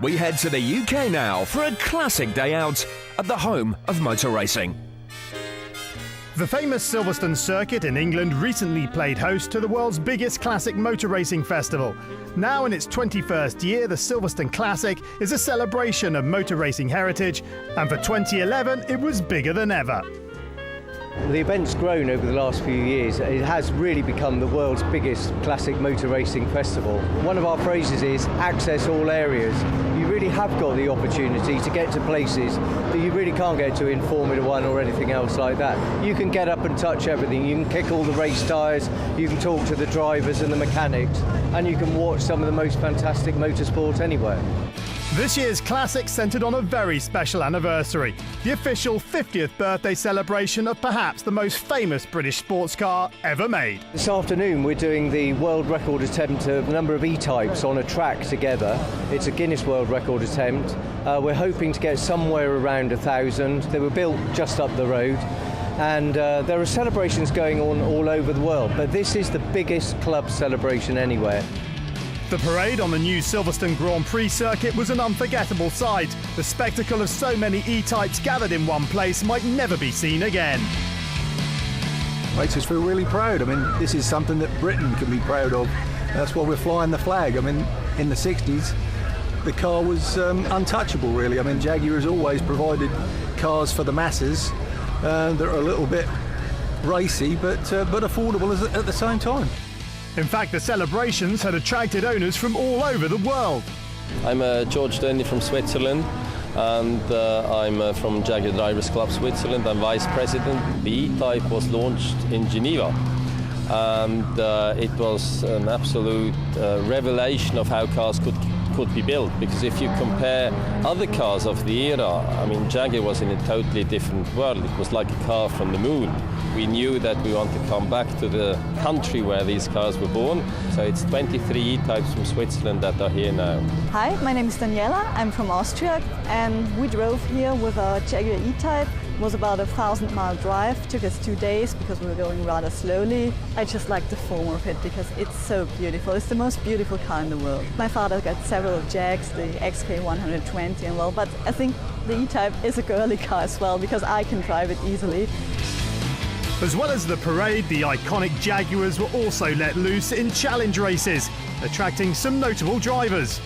We head to the UK now for a classic day out at the home of motor racing. The famous Silverstone circuit in England recently played host to the world's biggest classic motor racing festival. Now in its 21st year, the Silverstone Classic is a celebration of motor racing heritage, and for 2011 it was bigger than ever. The event's grown over the last few years. It has really become the world's biggest classic motor racing festival. One of our phrases is access all areas. You really have got the opportunity to get to places that you really can't get to in Formula One or anything else like that. You can get up and touch everything. You can kick all the race tyres, you can talk to the drivers and the mechanics, and you can watch some of the most fantastic motorsport anywhere. This year's Classic centred on a very special anniversary, the official 50th birthday celebration of perhaps the most famous British sports car ever made. This afternoon we're doing the world record attempt of a number of E-types on a track together. It's a Guinness World Record attempt. We're hoping to get somewhere around 1,000. They were built just up the road. And there are celebrations going on all over the world, but this is the biggest club celebration anywhere. The parade on the new Silverstone Grand Prix circuit was an unforgettable sight. The spectacle of so many E-types gathered in one place might never be seen again. Makes us feel really proud. I mean, this is something that Britain can be proud of. That's why we're flying the flag. I mean, in the 60s, the car was untouchable, really. I mean, Jaguar has always provided cars for the masses that are a little bit racy, but affordable at the same time. In fact, the celebrations had attracted owners from all over the world. I'm George Denny from Switzerland, and I'm from Jaguar Drivers Club Switzerland. I'm vice president. The E-Type was launched in Geneva, and it was an absolute revelation of how cars could be built, because if you compare other cars of the era, I mean, Jaguar was in a totally different world. It was like a car from the moon. We knew that we want to come back to the country where these cars were born. So it's 23 E-types from Switzerland that are here now. Hi, my name is Daniela. I'm from Austria, and we drove here with our Jaguar E-Type. It was about a 1,000-mile drive. Took us 2 days because we were going rather slowly. I just like the form of it because it's so beautiful. It's the most beautiful car in the world. My father got several Jags, the XK120 and well, but I think the E-Type is a girly car as well because I can drive it easily. As well as the parade, the iconic Jaguars were also let loose in challenge races, attracting some notable drivers.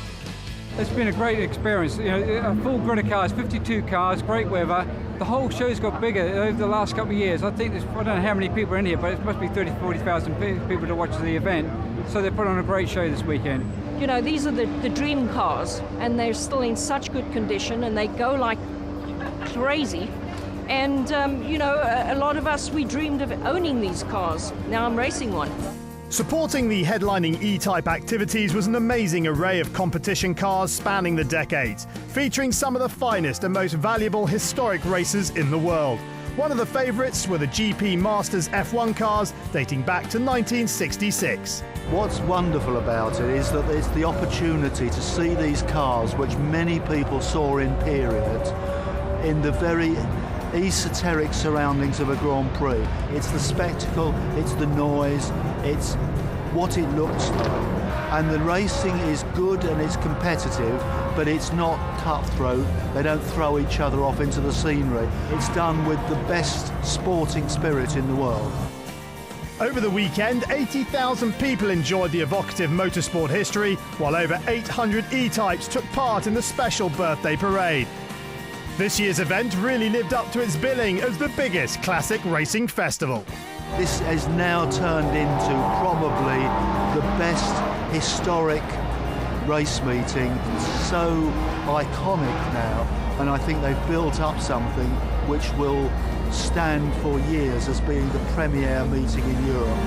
It's been a great experience. You know, a full grid of cars, 52 cars, great weather. The whole show's got bigger over the last couple of years. I think I don't know how many people are in here, but it must be 30,000 to 40,000 people to watch the event. So they put on a great show this weekend. You know, these are the dream cars, and they're still in such good condition, and they go like crazy. And, you know, a lot of us, we dreamed of owning these cars. Now I'm racing one. Supporting the headlining E-Type activities was an amazing array of competition cars spanning the decades, featuring some of the finest and most valuable historic racers in the world. One of the favourites were the GP Masters F1 cars dating back to 1966. What's wonderful about it is that it's the opportunity to see these cars, which many people saw in period, in the very esoteric surroundings of a Grand Prix. It's the spectacle, it's the noise, it's what it looks like. And the racing is good and it's competitive, but it's not cutthroat. They don't throw each other off into the scenery. It's done with the best sporting spirit in the world. Over the weekend, 80,000 people enjoyed the evocative motorsport history, while over 800 E-types took part in the special birthday parade. This year's event really lived up to its billing as the biggest classic racing festival. This has now turned into probably the best historic race meeting. It's so iconic now, and I think they've built up something which will stand for years as being the premier meeting in Europe.